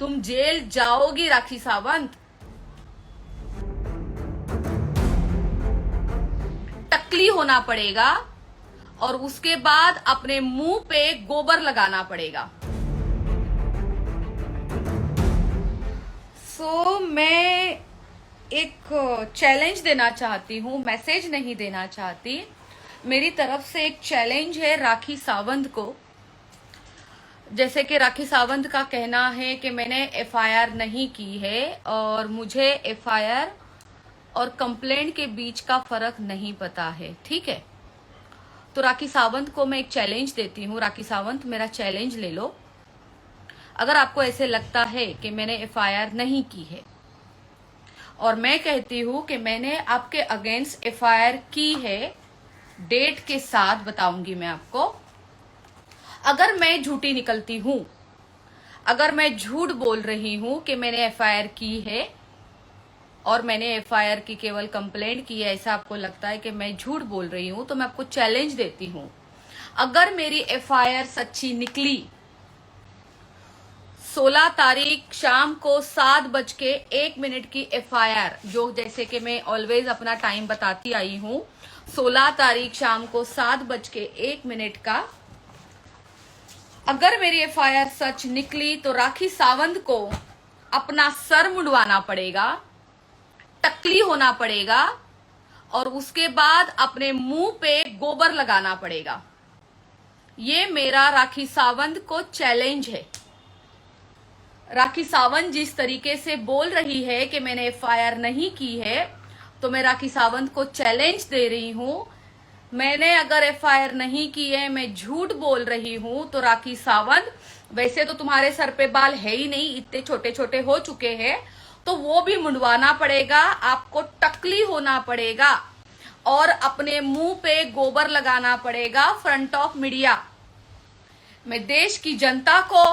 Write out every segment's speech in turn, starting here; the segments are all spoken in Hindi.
तुम जेल जाओगी राखी सावंत। टकली होना पड़ेगा और उसके बाद अपने मुंह पे गोबर लगाना पड़ेगा। मैं एक चैलेंज देना चाहती हूँ, मैसेज नहीं देना चाहती। मेरी तरफ से एक चैलेंज है राखी सावंत को। जैसे कि राखी सावंत का कहना है कि मैंने एफआईआर नहीं की है और मुझे एफआईआर और कंप्लेंट के बीच का फर्क नहीं पता है, ठीक है। तो राखी सावंत को मैं एक चैलेंज देती हूँ। राखी सावंत, मेरा चैलेंज ले लो। अगर आपको ऐसे लगता है कि मैंने एफआईआर नहीं की है और मैं कहती हूं कि मैंने आपके अगेंस्ट एफआईआर की है, डेट के साथ बताऊंगी मैं आपको। अगर मैं झूठी निकलती हूं, अगर मैं झूठ बोल रही हूं कि मैंने एफआईआर की है और मैंने एफआईआर की केवल कंप्लेंट की है, ऐसा आपको लगता है कि मैं झूठ बोल रही हूं, तो मैं आपको चैलेंज देती हूं। अगर मेरी एफआईआर सच्ची निकली, 16 तारीख शाम को 7:01 की एफआईआर, जो जैसे कि मैं ऑलवेज अपना टाइम बताती आई हूं, 16 तारीख शाम को 7:01 का अगर मेरी एफआईआर सच निकली तो राखी सावंत को अपना सर मुंडवाना पड़ेगा, टकली होना पड़ेगा और उसके बाद अपने मुंह पे गोबर लगाना पड़ेगा। ये मेरा राखी सावंत को चैलेंज है। राखी सावंत जिस तरीके से बोल रही है कि मैंने एफआईआर नहीं की है, तो मैं राखी सावंत को चैलेंज दे रही हूं। मैंने अगर एफआईआर नहीं की है, मैं झूठ बोल रही हूं, तो राखी सावंत, वैसे तो तुम्हारे सर पे बाल है ही नहीं, इतने छोटे छोटे हो चुके हैं, तो वो भी मुंडवाना पड़ेगा, आपको टकली होना पड़ेगा और अपने मुंह पे गोबर लगाना पड़ेगा फ्रंट ऑफ मीडिया। मैं देश की जनता को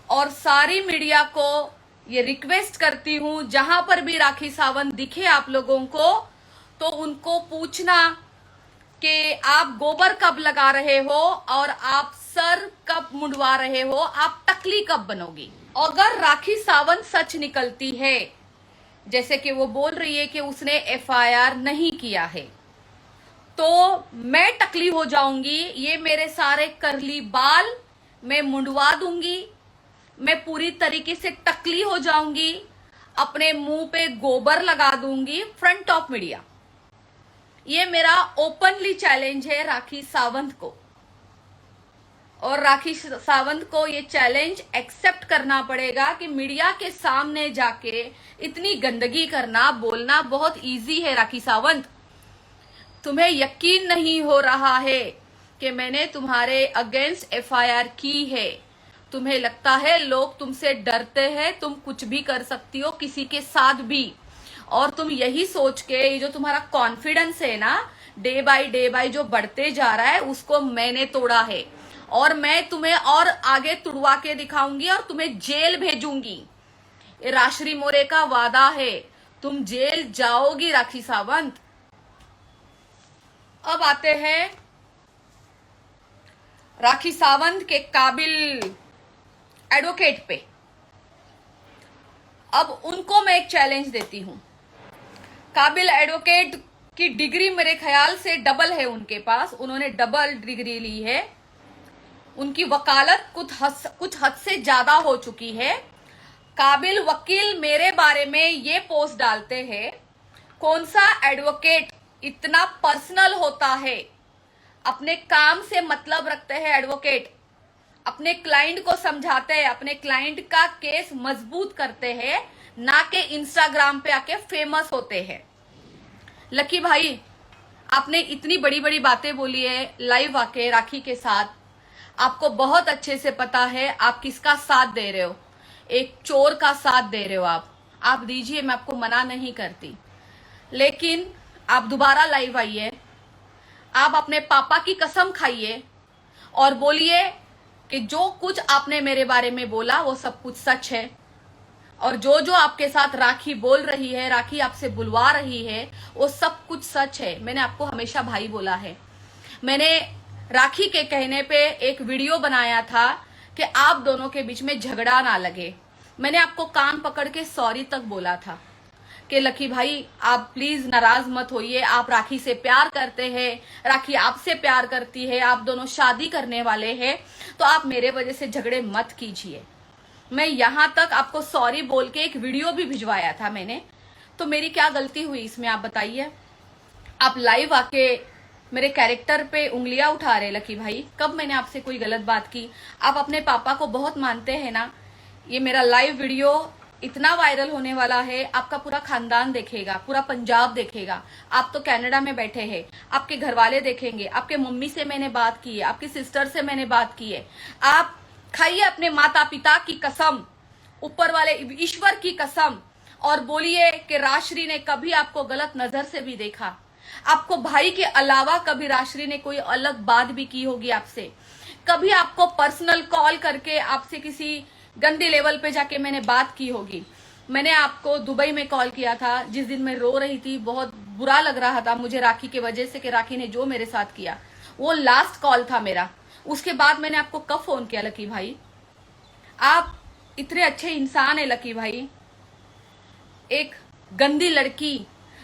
और सारी मीडिया को ये रिक्वेस्ट करती हूं, जहां पर भी राखी सावंत दिखे आप लोगों को, तो उनको पूछना कि आप गोबर कब लगा रहे हो और आप सर कब मुंडवा रहे हो, आप टकली कब बनोगी। अगर राखी सावंत सच निकलती है, जैसे कि वो बोल रही है कि उसने एफआईआर नहीं किया है, तो मैं टकली हो जाऊंगी। ये मेरे सारे करली बाल मैं मुंडवा दूंगी, मैं पूरी तरीके से टकली हो जाऊंगी, अपने मुंह पे गोबर लगा दूंगी फ्रंट ऑफ मीडिया। ये मेरा ओपनली चैलेंज है राखी सावंत को, और राखी सावंत को ये चैलेंज एक्सेप्ट करना पड़ेगा कि मीडिया के सामने जाके इतनी गंदगी करना, बोलना बहुत इजी है। राखी सावंत, तुम्हें यकीन नहीं हो रहा है कि मैंने तुम्हारे अगेंस्ट एफआईआर की है। तुम्हें लगता है लोग तुमसे डरते हैं, तुम कुछ भी कर सकती हो किसी के साथ भी, और तुम यही सोच के, ये जो तुम्हारा कॉन्फिडेंस है ना, डे बाय जो बढ़ते जा रहा है, उसको मैंने तोड़ा है और मैं तुम्हें और आगे तुड़वा के दिखाऊंगी और तुम्हें जेल भेजूंगी। ये राश्री मोरे का वादा है, तुम जेल जाओगी राखी सावंत। अब आते हैं राखी सावंत के काबिल एडवोकेट पे। अब उनको मैं एक चैलेंज देती हूं। काबिल एडवोकेट की डिग्री मेरे ख्याल से डबल है उनके पास, उन्होंने डबल डिग्री ली है। उनकी वकालत कुछ हद से ज्यादा हो चुकी है। काबिल वकील मेरे बारे में ये पोस्ट डालते हैं, कौन सा एडवोकेट इतना पर्सनल होता है, अपने काम से मतलब रखते हैं एडवोकेट, अपने क्लाइंट को समझाते हैं, अपने क्लाइंट का केस मजबूत करते हैं, ना कि इंस्टाग्राम पे आके फेमस होते हैं। लकी भाई, आपने इतनी बड़ी बड़ी बातें बोली है लाइव आके राखी के साथ, आपको बहुत अच्छे से पता है आप किसका साथ दे रहे हो, एक चोर का साथ दे रहे हो। आप दीजिए, मैं आपको मना नहीं करती, लेकिन आप दोबारा लाइव आइए, आप अपने पापा की कसम खाइए और बोलिए कि जो कुछ आपने मेरे बारे में बोला वो सब कुछ सच है, और जो जो आपके साथ राखी बोल रही है, राखी आपसे बुलवा रही है, वो सब कुछ सच है। मैंने आपको हमेशा भाई बोला है। मैंने राखी के कहने पे एक वीडियो बनाया था कि आप दोनों के बीच में झगड़ा ना लगे, मैंने आपको कान पकड़ के सॉरी तक बोला था कि लकी भाई आप प्लीज नाराज मत होइए, आप राखी से प्यार करते हैं, राखी आपसे प्यार करती है, आप दोनों शादी करने वाले हैं, तो आप मेरे वजह से झगड़े मत कीजिए। मैं यहां तक आपको सॉरी बोल के एक वीडियो भी भिजवाया था मैंने। तो मेरी क्या गलती हुई इसमें आप बताइए? आप लाइव आके मेरे कैरेक्टर पे उंगलियां उठा रहे लकी भाई। कब मैंने आपसे कोई गलत बात की? आप अपने पापा को बहुत मानते हैं ना। ये मेरा लाइव वीडियो इतना वायरल होने वाला है, आपका पूरा खानदान देखेगा, पूरा पंजाब देखेगा। आप तो कनाडा में बैठे हैं, आपके घर वाले देखेंगे, आपके मम्मी से मैंने बात की है, आपकी सिस्टर से मैंने बात की है। आप खाइए अपने माता पिता की कसम, ऊपर वाले ईश्वर की कसम, और बोलिए कि राश्री ने कभी आपको गलत नजर से भी देखा? आपको भाई के अलावा कभी राश्री ने कोई अलग बात भी की होगी आपसे? कभी आपको पर्सनल कॉल करके आपसे किसी गंदे लेवल पे जाके मैंने बात की होगी? मैंने आपको दुबई में कॉल किया था जिस दिन मैं रो रही थी, बहुत बुरा लग रहा था मुझे राखी की वजह से कि राखी ने जो मेरे साथ किया। वो लास्ट कॉल था मेरा। उसके बाद मैंने आपको कब फोन किया लकी भाई? आप इतने अच्छे इंसान है लकी भाई। एक गंदी लड़की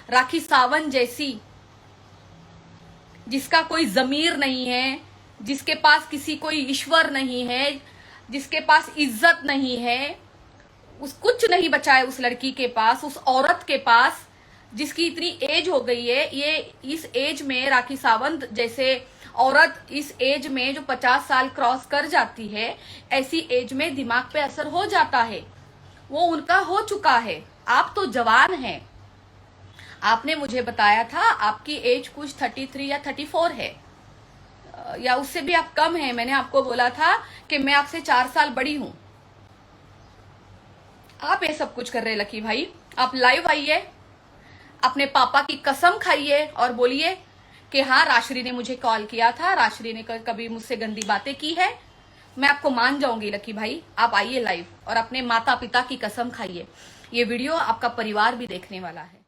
राखी सावंत जैसी, जिसका कोई जमीर नहीं है, जिसके पास किसी कोई ईश्वर नहीं है, जिसके पास इज्जत नहीं है, उस कुछ नहीं बचा है उस लड़की के पास, उस औरत के पास, जिसकी इतनी एज हो गई है। ये इस एज में राखी सावंत जैसे औरत इस एज में जो 50 साल क्रॉस कर जाती है, ऐसी एज में दिमाग पे असर हो जाता है। वो उनका हो चुका है। आप तो जवान हैं। आपने मुझे बताया था आपकी एज कुछ 33 या 34 है, या उससे भी आप कम है। मैंने आपको बोला था कि मैं आपसे 4 साल बड़ी हूं। आप ये सब कुछ कर रहे लकी भाई। आप लाइव आइए, अपने पापा की कसम खाइए और बोलिए कि हाँ राश्री ने मुझे कॉल किया था, राश्री ने कभी मुझसे गंदी बातें की है। मैं आपको मान जाऊंगी लकी भाई। आप आइए लाइव और अपने माता पिता की कसम खाइए। ये वीडियो आपका परिवार भी देखने वाला है।